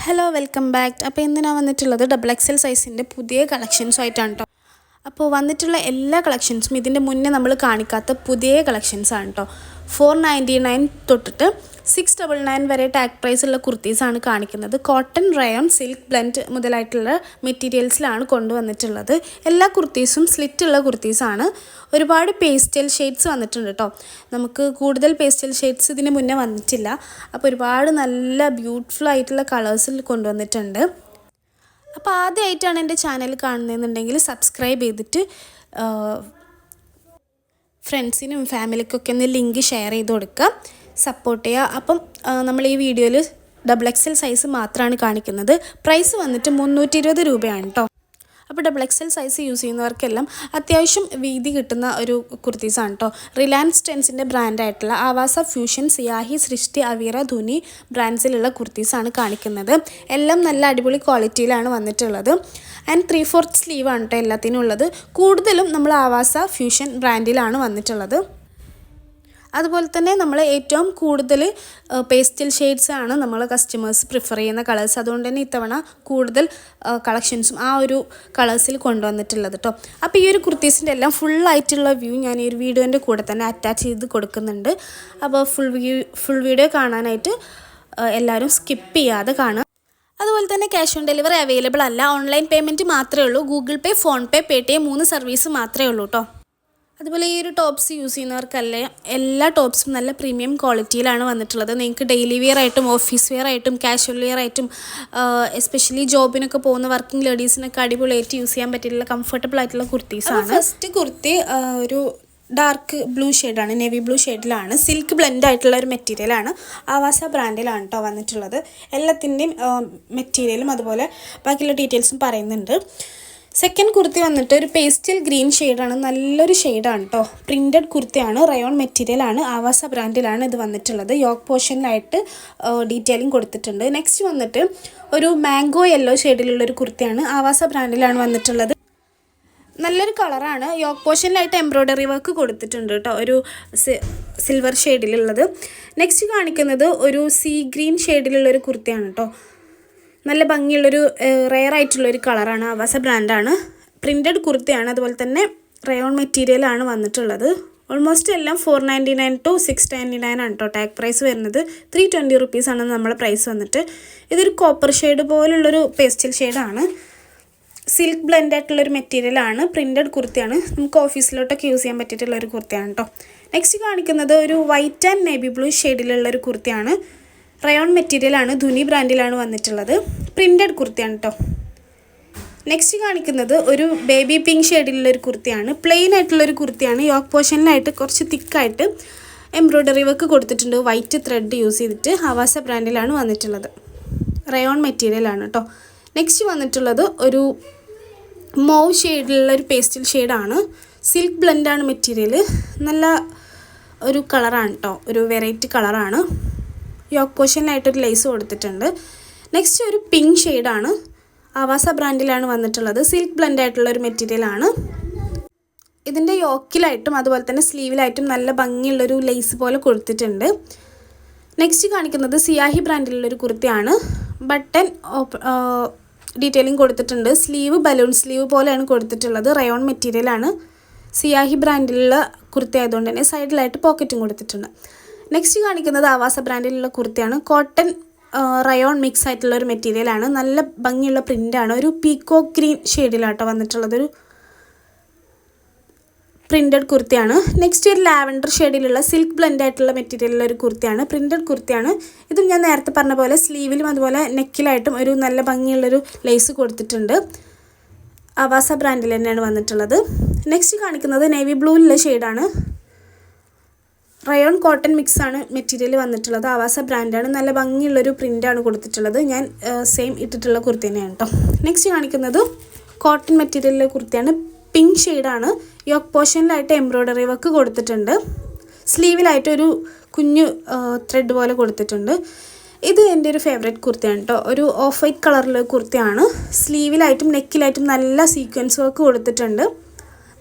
Hello welcome back. അപ്പോൾ ഇന്ന് വന്നിട്ടുള്ളത് ഡബിൾ എക്സൽ സൈസിൻ്റെ പുതിയ കളക്ഷൻസുമായിട്ടാണ് കേട്ടോ. അപ്പോൾ വന്നിട്ടുള്ള എല്ലാ കളക്ഷൻസും ഇതിൻ്റെ മുന്നേ നമ്മൾ കാണിക്കാത്ത പുതിയ കളക്ഷൻസാണ് കേട്ടോ. 499 തൊട്ടിട്ട് 699 വരെ ടാഗ് പ്രൈസുള്ള കുർത്തീസാണ് കാണിക്കുന്നത്. കോട്ടൺ, റയോൺ, സിൽക്ക് ബ്ലെൻഡ് മുതലായിട്ടുള്ള മെറ്റീരിയൽസിലാണ് കൊണ്ടുവന്നിട്ടുള്ളത്. എല്ലാ കുർത്തീസും സ്ലിറ്റുള്ള കുർത്തീസാണ്. ഒരുപാട് പേസ്റ്റൽ ഷെയ്ഡ്സ് വന്നിട്ടുണ്ട് കേട്ടോ. നമുക്ക് കൂടുതൽ പേസ്റ്റൽ ഷെയ്ഡ്സ് ഇതിന് മുന്നേ വന്നിട്ടില്ല. അപ്പോൾ ഒരുപാട് നല്ല ബ്യൂട്ടിഫുൾ ആയിട്ടുള്ള കളേഴ്സിൽ കൊണ്ടുവന്നിട്ടുണ്ട്. അപ്പോൾ ആദ്യമായിട്ടാണ് എൻ്റെ ചാനൽ കാണുന്നതെന്നുണ്ടെങ്കിൽ സബ്സ്ക്രൈബ് ചെയ്തിട്ട് ഫ്രണ്ട്സിനും ഫാമിലിക്കൊക്കെ ഒന്ന് ലിങ്ക് ഷെയർ ചെയ്ത് കൊടുക്കുക, സപ്പോർട്ട് ചെയ്യുക. അപ്പം നമ്മൾ ഈ വീഡിയോയിൽ ഡബിൾ എക്സൽ സൈസ് മാത്രമാണ് കാണിക്കുന്നത്. പ്രൈസ് വന്നിട്ട് 320 രൂപയാണ് കേട്ടോ. അപ്പോൾ ഡബിൾ എക്സൽ സൈസ് യൂസ് ചെയ്യുന്നവർക്കെല്ലാം അത്യാവശ്യം വീതി കിട്ടുന്ന ഒരു കുർത്തീസാണ് കേട്ടോ. റിലയൻസ് ട്രെൻഡ്സിൻ്റെ ബ്രാൻഡായിട്ടുള്ള ആവാസ ഫ്യൂഷൻ, സിയാഹി, സൃഷ്ടി, അവീറ, ധുനി ബ്രാൻഡ്സിലുള്ള കുർത്തീസാണ് കാണിക്കുന്നത്. എല്ലാം നല്ല അടിപൊളി ക്വാളിറ്റിയിലാണ് വന്നിട്ടുള്ളത്. ആൻഡ് 3/4 സ്ലീവാണ് കേട്ടോ എല്ലാത്തിനും ഉള്ളത്. കൂടുതലും നമ്മൾ ആവാസ ഫ്യൂഷൻ ബ്രാൻഡിലാണ് വന്നിട്ടുള്ളത്. അതുപോലെ തന്നെ നമ്മൾ ഏറ്റവും കൂടുതൽ പേസ്റ്റൽ ഷെയ്ഡ്സ് ആണ് നമ്മൾ കസ്റ്റമേഴ്സ് പ്രിഫർ ചെയ്യുന്ന കളേഴ്സ്. അതുകൊണ്ട് തന്നെ ഇത്തവണ കൂടുതൽ കളക്ഷൻസും ആ ഒരു കളേഴ്സിൽ കൊണ്ടുവന്നിട്ടുള്ളത് കേട്ടോ. അപ്പോൾ ഈ ഒരു കുർത്തീസിൻ്റെ എല്ലാം ഫുള്ളായിട്ടുള്ള വ്യൂ ഞാൻ ഈ ഒരു വീഡിയോൻ്റെ കൂടെ തന്നെ അറ്റാച്ച് ചെയ്ത് കൊടുക്കുന്നുണ്ട്. അപ്പോൾ ഫുൾ വീഡിയോ കാണാനായിട്ട് എല്ലാവരും സ്കിപ്പ് ചെയ്യാതെ കാണുക. അതുപോലെ തന്നെ ക്യാഷ് ഓൺ ഡെലിവറി അവൈലബിൾ അല്ല. ഓൺലൈൻ പേയ്മെൻറ്റ് മാത്രമേ ഉള്ളൂ. ഗൂഗിൾ പേ, ഫോൺ പേ, പേടിഎം 3 സർവീസ് മാത്രമേ ഉള്ളൂ കേട്ടോ. അതുപോലെ ഈ ഒരു ടോപ്സ് യൂസ് ചെയ്യുന്നവർക്കല്ലേ എല്ലാ ടോപ്സും നല്ല പ്രീമിയം ക്വാളിറ്റിയിലാണ് വന്നിട്ടുള്ളത്. നിങ്ങൾക്ക് ഡെയിലി വെയർ ആയിട്ടും ഓഫീസ് വെയർ ആയിട്ടും കാഷ്വൽ വെയർ ആയിട്ടും എസ്പെഷ്യലി ജോബിനൊക്കെ പോകുന്ന വർക്കിംഗ് ലേഡീസിനൊക്കെ അടിപൊളിയായിട്ട് യൂസ് ചെയ്യാൻ പറ്റിയിട്ടുള്ള കംഫർട്ടബിൾ ആയിട്ടുള്ള കുർത്തീസാണ്. ഫസ്റ്റ് കുർത്തി ഒരു ഡാർക്ക് ബ്ലൂ ഷെയ്ഡാണ്, നേവി ബ്ലൂ ഷെയ്ഡിലാണ്. സിൽക്ക് ബ്ലെൻഡ് ആയിട്ടുള്ള ഒരു മെറ്റീരിയലാണ്. ആവാസ ബ്രാൻഡിലാണ് കേട്ടോ വന്നിട്ടുള്ളത്. എല്ലാത്തിൻ്റെയും മെറ്റീരിയലും അതുപോലെ ബാക്കിയുള്ള ഡീറ്റെയിൽസും പറയുന്നുണ്ട്. സെക്കൻഡ് കുർത്തി വന്നിട്ട് ഒരു പേസ്റ്റൽ ഗ്രീൻ ഷെയ്ഡാണ്. നല്ലൊരു ഷെയ്ഡാണ് കേട്ടോ. പ്രിൻറ്റഡ് കുർത്തിയാണ്. റയോൺ മെറ്റീരിയലാണ്. ആവാസ ബ്രാൻഡിലാണ് ഇത് വന്നിട്ടുള്ളത്. യോക്ക് പോർഷനിലായിട്ട് ഡീറ്റെയിലിംഗ് കൊടുത്തിട്ടുണ്ട്. നെക്സ്റ്റ് വന്നിട്ട് ഒരു മാംഗോ യെല്ലോ ഷെയ്ഡിലുള്ളൊരു കുർത്തിയാണ്. ആവാസ ബ്രാൻഡിലാണ് വന്നിട്ടുള്ളത്. നല്ലൊരു കളറാണ്. യോക്ക് പോർഷനിലായിട്ട് എംബ്രോയ്ഡറി വർക്ക് കൊടുത്തിട്ടുണ്ട് കേട്ടോ, ഒരു സിൽവർ ഷെയ്ഡിലുള്ളത്. നെക്സ്റ്റ് കാണിക്കുന്നത് ഒരു സീ ഗ്രീൻ ഷെയ്ഡിലുള്ളൊരു കുർത്തിയാണ് കേട്ടോ. നല്ല ഭംഗിയുള്ളൊരു റെയർ ആയിട്ടുള്ളൊരു കളറാണ്. ആവാസ ബ്രാൻഡാണ്. പ്രിൻറ്റഡ് കുർത്തിയാണ്. അതുപോലെ തന്നെ റയോൺ മെറ്റീരിയലാണ് വന്നിട്ടുള്ളത്. ഓൾമോസ്റ്റ് എല്ലാം 499 to 699 ആണ് കേട്ടോ ടാഗ് പ്രൈസ് വരുന്നത്. 320 റുപ്പീസാണ് നമ്മളെ പ്രൈസ് വന്നിട്ട്. ഇതൊരു കോപ്പർ ഷെയ്ഡ് പോലുള്ളൊരു പേസ്റ്റൽ ഷെയ്ഡാണ്. സിൽക്ക് ബ്ലെൻഡ് ആയിട്ടുള്ളൊരു മെറ്റീരിയലാണ്. പ്രിൻറ്റഡ് കുർത്തിയാണ്. നമുക്ക് ഓഫീസിലോട്ടൊക്കെ യൂസ് ചെയ്യാൻ പറ്റിയിട്ടുള്ളൊരു കുർത്തിയാണ് കേട്ടോ. നെക്സ്റ്റ് കാണിക്കുന്നത് ഒരു വൈറ്റ് ആൻഡ് നേവി ബ്ലൂ ഷെയ്ഡിലുള്ളൊരു കുർത്തിയാണ്. റയോൺ മെറ്റീരിയലാണ്. ധുനി ബ്രാൻഡിലാണ് വന്നിട്ടുള്ളത്. പ്രിൻറ്റഡ് കുർത്തിയാണ് കേട്ടോ. നെക്സ്റ്റ് കാണിക്കുന്നത് ഒരു ബേബി പിങ്ക് ഷെയ്ഡിലുള്ളൊരു കുർത്തിയാണ്. പ്ലെയിൻ ആയിട്ടുള്ളൊരു കുർത്തിയാണ്. യോക്ക് പോർഷനിലായിട്ട് കുറച്ച് തിക്കായിട്ട് എംബ്രോയ്ഡറി വർക്ക് കൊടുത്തിട്ടുണ്ട്. വൈറ്റ് ത്രെഡ് യൂസ് ചെയ്തിട്ട് ആവാസ ബ്രാൻഡിലാണ് വന്നിട്ടുള്ളത്. റയോൺ മെറ്റീരിയലാണ് കേട്ടോ. നെക്സ്റ്റ് വന്നിട്ടുള്ളത് ഒരു മൗവ് ഷെയ്ഡിലുള്ളൊരു പേസ്റ്റൽ ഷെയ്ഡാണ്. സിൽക്ക് ബ്ലെൻഡാണ് മെറ്റീരിയൽ. നല്ല ഒരു കളറാണ് കേട്ടോ. ഒരു വെറൈറ്റി കളറാണ്. യോക്ക് പോർഷനിലായിട്ടൊരു ലേസ് കൊടുത്തിട്ടുണ്ട്. നെക്സ്റ്റ് ഒരു പിങ്ക് ഷെയ്ഡാണ്. ആവാസ ബ്രാൻഡിലാണ് വന്നിട്ടുള്ളത്. സിൽക്ക് ബ്ലെൻഡ് ആയിട്ടുള്ളൊരു മെറ്റീരിയലാണ്. ഇതിൻ്റെ യോക്കിലായിട്ടും അതുപോലെ തന്നെ സ്ലീവിലായിട്ടും നല്ല ഭംഗിയുള്ളൊരു ലേസ് പോലെ കൊടുത്തിട്ടുണ്ട്. നെക്സ്റ്റ് കാണിക്കുന്നത് സിയാഹി ബ്രാൻഡിലുള്ളൊരു കുർത്തിയാണ്. ബട്ടൺ ഡീറ്റെയിലിംഗ് കൊടുത്തിട്ടുണ്ട്. സ്ലീവ് ബലൂൺ സ്ലീവ് പോലെയാണ് കൊടുത്തിട്ടുള്ളത്. റയോൺ മെറ്റീരിയലാണ്. സിയാഹി ബ്രാൻഡിലുള്ള കുർത്തി ആയതുകൊണ്ട് തന്നെ സൈഡിലായിട്ട് പോക്കറ്റും കൊടുത്തിട്ടുണ്ട്. നെക്സ്റ്റ് കാണിക്കുന്നത് ആവാസ ബ്രാൻഡിലുള്ള കുർത്തിയാണ്. കോട്ടൺ റയോൺ മിക്സ് ആയിട്ടുള്ള ഒരു മെറ്റീരിയലാണ്. നല്ല ഭംഗിയുള്ള പ്രിൻ്റാണ്. ഒരു പീക്കോക്ക് ഗ്രീൻ ഷെയ്ഡിലാട്ടോ വന്നിട്ടുള്ളതൊരു പ്രിൻറ്റഡ് കുർത്തിയാണ്. നെക്സ്റ്റ് ഒരു ലാവൻഡർ ഷെയ്ഡിലുള്ള സിൽക്ക് ബ്ലെൻഡ് ആയിട്ടുള്ള മെറ്റീരിയലുള്ള ഒരു കുർത്തിയാണ്. പ്രിൻറ്റഡ് കുർത്തിയാണ്. ഇതും ഞാൻ നേരത്തെ പറഞ്ഞ പോലെ സ്ലീവിലും അതുപോലെ നെക്കിലായിട്ടും ഒരു നല്ല ഭംഗിയുള്ളൊരു ലേസ് കൊടുത്തിട്ടുണ്ട്. ആവാസ ബ്രാൻഡിൽ തന്നെയാണ് വന്നിട്ടുള്ളത്. നെക്സ്റ്റ് കാണിക്കുന്നത് നേവി ബ്ലൂവിലുള്ള ഷെയ്ഡാണ്. റയോൺ കോട്ടൺ മിക്സാണ് മെറ്റീരിയൽ വന്നിട്ടുള്ളത്. ആവാസ ബ്രാൻഡാണ്. നല്ല ഭംഗിയുള്ളൊരു പ്രിൻ്റാണ് കൊടുത്തിട്ടുള്ളത്. ഞാൻ സെയിം ഇട്ടിട്ടുള്ള കുർത്തി തന്നെയാണ് കേട്ടോ. നെക്സ്റ്റ് കാണിക്കുന്നത് കോട്ടൺ മെറ്റീരിയലിലെ കുർത്തിയാണ്. പിങ്ക് ഷെയ്ഡാണ്. യോക്ക് പോർഷനിലായിട്ട് എംബ്രോയ്ഡറി വർക്ക് കൊടുത്തിട്ടുണ്ട്. സ്ലീവിലായിട്ടൊരു കുഞ്ഞു ത്രെഡ് പോലെ കൊടുത്തിട്ടുണ്ട്. ഇത് എൻ്റെ ഒരു ഫേവറേറ്റ് കുർത്തിയാണ് കേട്ടോ. ഒരു ഓഫ് വൈറ്റ് കളറിലുള്ള കുർത്തിയാണ്. സ്ലീവിലായിട്ടും നെക്കിലായിട്ടും നല്ല സീക്വൻസ് വർക്ക് കൊടുത്തിട്ടുണ്ട്.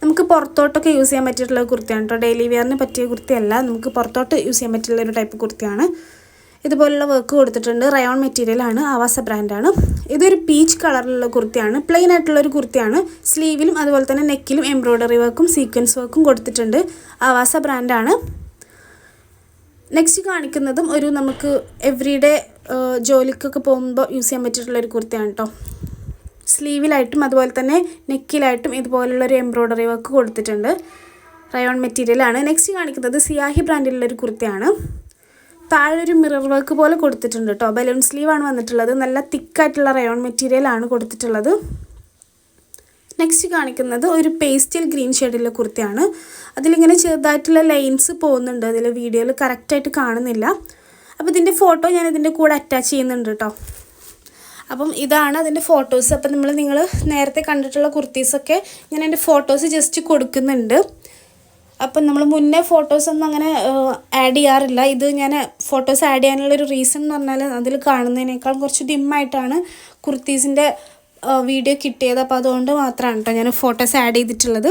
നമുക്ക് പുറത്തോട്ടൊക്കെ യൂസ് ചെയ്യാൻ പറ്റിയിട്ടുള്ള കുർത്തിയാണ് കേട്ടോ. ഡെയിലി വെയറിന് പറ്റിയ കുർത്തിയല്ല. നമുക്ക് പുറത്തോട്ട് യൂസ് ചെയ്യാൻ പറ്റിയുള്ള ഒരു ടൈപ്പ് കുർത്തിയാണ്. ഇതുപോലുള്ള വർക്ക് കൊടുത്തിട്ടുണ്ട്. റയോൺ മെറ്റീരിയലാണ്, ആവാസ ബ്രാൻഡാണ്. ഇതൊരു പീച്ച് കളറിലുള്ള കുർത്തിയാണ്, പ്ലെയിൻ ആയിട്ടുള്ളൊരു കുർത്തിയാണ്. സ്ലീവിലും അതുപോലെ തന്നെ നെക്കിലും എംബ്രോയ്ഡറി വർക്കും സീക്വൻസ് വർക്കും കൊടുത്തിട്ടുണ്ട്. ആവാസ ബ്രാൻഡാണ്. നെക്സ്റ്റ് കാണിക്കുന്നതും ഒരു നമുക്ക് എവറിഡേ ജോലിക്കൊക്കെ പോകുമ്പോൾ യൂസ് ചെയ്യാൻ പറ്റിയിട്ടുള്ളൊരു കുർത്തിയാണ് കേട്ടോ. സ്ലീവിലായിട്ടും അതുപോലെ തന്നെ നെക്കിലായിട്ടും ഇതുപോലുള്ളൊരു എംബ്രോയ്ഡറി വർക്ക് കൊടുത്തിട്ടുണ്ട്. റയോൺ മെറ്റീരിയലാണ്. നെക്സ്റ്റ് കാണിക്കുന്നത് സിയാഹി ബ്രാൻഡിലുള്ളൊരു കുർത്തിയാണ്. താഴെ ഒരു മിറർ വർക്ക് പോലെ കൊടുത്തിട്ടുണ്ട് കേട്ടോ. ബലൂൺ സ്ലീവാണ് വന്നിട്ടുള്ളത്. നല്ല തിക്കായിട്ടുള്ള റയോൺ മെറ്റീരിയലാണ് കൊടുത്തിട്ടുള്ളത്. നെക്സ്റ്റ് കാണിക്കുന്നത് ഒരു പേസ്റ്റൽ ഗ്രീൻ ഷെയ്ഡിലുള്ള കുർത്തിയാണ്. അതിലിങ്ങനെ ചെറുതായിട്ടുള്ള ലൈൻസ് പോകുന്നുണ്ട്. അതിൽ വീഡിയോയിൽ കറക്റ്റായിട്ട് കാണുന്നില്ല. അപ്പോൾ ഇതിൻ്റെ ഫോട്ടോ ഞാൻ ഇതിൻ്റെ കൂടെ അറ്റാച്ച് ചെയ്യുന്നുണ്ട് കേട്ടോ. അപ്പം ഇതാണ് അതിൻ്റെ ഫോട്ടോസ്. അപ്പം നിങ്ങൾ നേരത്തെ കണ്ടിട്ടുള്ള കുർത്തീസൊക്കെ ഞാൻ എൻ്റെ ഫോട്ടോസ് ജസ്റ്റ് കൊടുക്കുന്നുണ്ട്. അപ്പം നമ്മൾ മുന്നേ ഫോട്ടോസൊന്നും അങ്ങനെ ആഡ് ചെയ്യാറില്ല. ഇത് ഞാൻ ഫോട്ടോസ് ആഡ് ചെയ്യാനുള്ളൊരു റീസൺ എന്ന് പറഞ്ഞാൽ അതിൽ കാണുന്നതിനേക്കാൾ കുറച്ച് ഡിമ്മായിട്ടാണ് കുർത്തീസിൻ്റെ വീഡിയോ കിട്ടിയത്. അപ്പോൾ അതുകൊണ്ട് മാത്രമാണ് കേട്ടോ ഞാൻ ഫോട്ടോസ് ആഡ് ചെയ്തിട്ടുള്ളത്.